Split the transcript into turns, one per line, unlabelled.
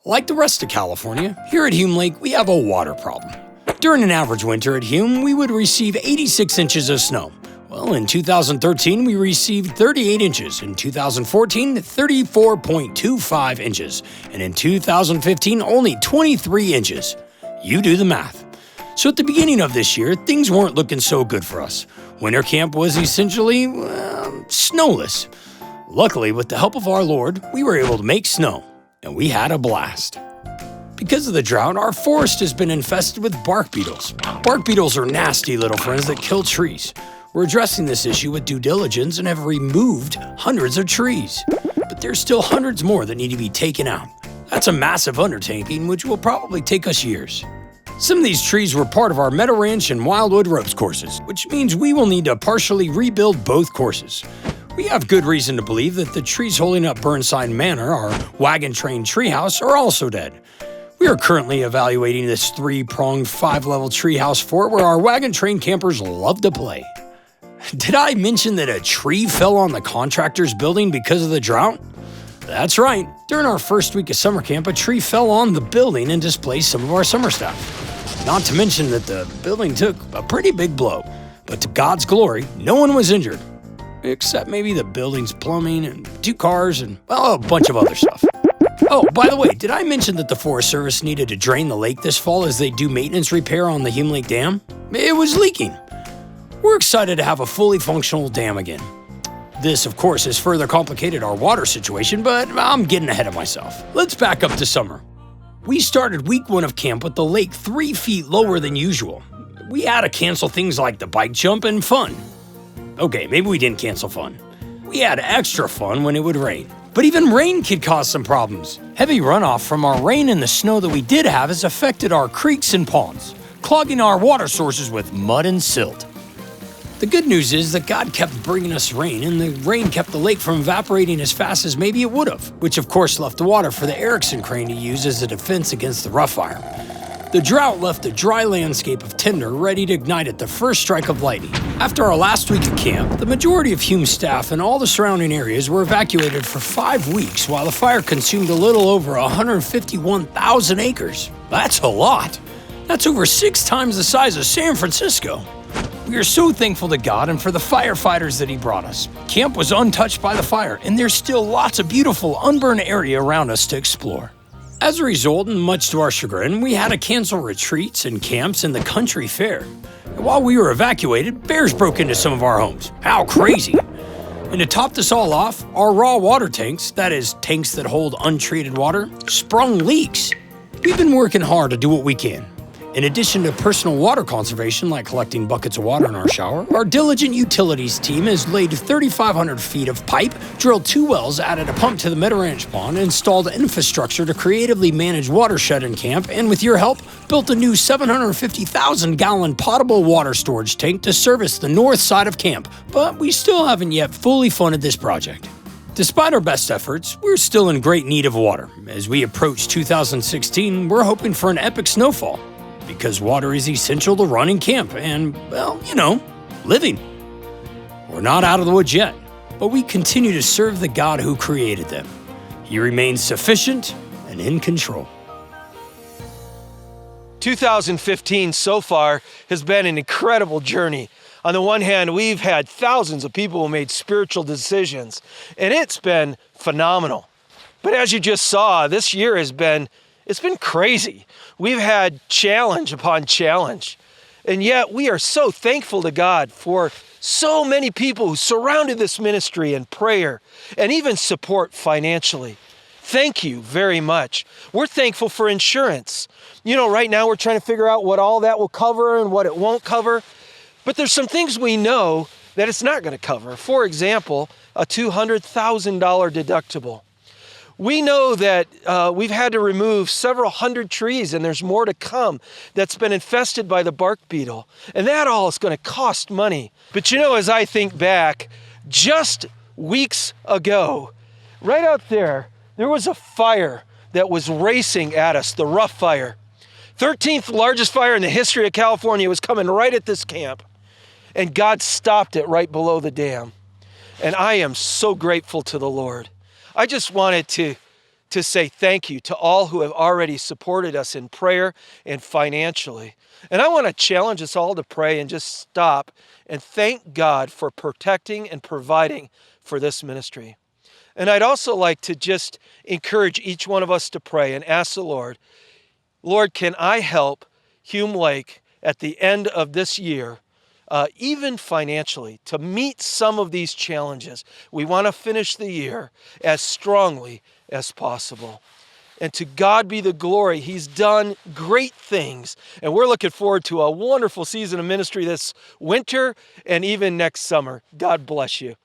Like the rest of California, here at Hume Lake, we have a water problem. During an average winter at Hume, we would receive 86 inches of snow. Well, in 2013, we received 38 inches. In 2014, 34.25 inches. And in 2015, only 23 inches. You do the math. So at the beginning of this year, things weren't looking so good for us. Winter camp was essentially, snowless. Luckily, with the help of our Lord, we were able to make snow. And we had a blast. Because of the drought, our forest has been infested with bark beetles. Bark beetles are nasty little friends that kill trees. We're addressing this issue with due diligence and have removed hundreds of trees. But there's still hundreds more that need to be taken out. That's a massive undertaking, which will probably take us years. Some of these trees were part of our Meadow Ranch and Wildwood Ropes courses, which means we will need to partially rebuild both courses. We have good reason to believe that the trees holding up Burnside Manor, our wagon train treehouse, are also dead. We are currently evaluating this 3-pronged 5-level treehouse fort where our wagon train campers love to play. Did I mention that a tree fell on the contractor's building because of the drought? That's right. During our first week of summer camp, a tree fell on the building and displaced some of our summer staff. Not to mention that the building took a pretty big blow. But to God's glory, no one was injured. Except maybe the building's plumbing and 2 cars and, well, a bunch of other stuff. Oh, by the way, did I mention that the Forest Service needed to drain the lake this fall as they do maintenance repair on the Hume Lake Dam? It was leaking. We're excited to have a fully functional dam again. This, of course, has further complicated our water situation, but I'm getting ahead of myself. Let's back up to summer. We started week 1 of camp with the lake 3 feet lower than usual. We had to cancel things like the bike jump and fun. Okay, maybe we didn't cancel fun. We had extra fun when it would rain. But even rain could cause some problems. Heavy runoff from our rain and the snow that we did have has affected our creeks and ponds, clogging our water sources with mud and silt. The good news is that God kept bringing us rain, and the rain kept the lake from evaporating as fast as maybe it would have, which of course left the water for the Erickson crane to use as a defense against the rough fire. The drought left a dry landscape of tinder ready to ignite at the first strike of lightning. After our last week of camp, the majority of Hume staff and all the surrounding areas were evacuated for 5 weeks while the fire consumed a little over 151,000 acres. That's a lot. That's over 6 times the size of San Francisco. We are so thankful to God and for the firefighters that He brought us. Camp was untouched by the fire, and there's still lots of beautiful unburned area around us to explore. As a result, and much to our chagrin, we had to cancel retreats and camps and the country fair. And while we were evacuated, bears broke into some of our homes. How crazy! And to top this all off, our raw water tanks, that is, tanks that hold untreated water, sprung leaks. We've been working hard to do what we can. In addition to personal water conservation like collecting buckets of water in our shower, our diligent utilities team has laid 3,500 feet of pipe, drilled 2 wells, added a pump to the Meadow Ranch pond, installed infrastructure to creatively manage watershed in camp, and with your help, built a new 750,000-gallon potable water storage tank to service the north side of camp. But we still haven't yet fully funded this project. Despite our best efforts, we're still in great need of water. As we approach 2016, we're hoping for an epic snowfall. Because water is essential to running camp and, well, living. We're not out of the woods yet, but we continue to serve the God who created them. He remains sufficient and in control.
2015 so far has been an incredible journey. On the one hand, we've had thousands of people who made spiritual decisions, and it's been phenomenal. But as you just saw, this year it's been crazy. We've had challenge upon challenge. And yet we are so thankful to God for so many people who surrounded this ministry in prayer and even support financially. Thank you very much. We're thankful for insurance. Right now we're trying to figure out what all that will cover and what it won't cover. But there's some things we know that it's not going to cover. For example, a $200,000 deductible. We know that we've had to remove several hundred trees, and there's more to come that's been infested by the bark beetle. And that all is going to cost money. But as I think back, just weeks ago, right out there was a fire that was racing at us, the rough fire. 13th largest fire in the history of California was coming right at this camp. And God stopped it right below the dam. And I am so grateful to the Lord. I just wanted to to say thank you to all who have already supported us in prayer and financially. And I want to challenge us all to pray and just stop and thank God for protecting and providing for this ministry. And I'd also like to just encourage each one of us to pray and ask the Lord, Lord, can I help Hume Lake at the end of this year, even financially, to meet some of these challenges? We want to finish the year as strongly as possible. And to God be the glory. He's done great things. And we're looking forward to a wonderful season of ministry this winter and even next summer. God bless you.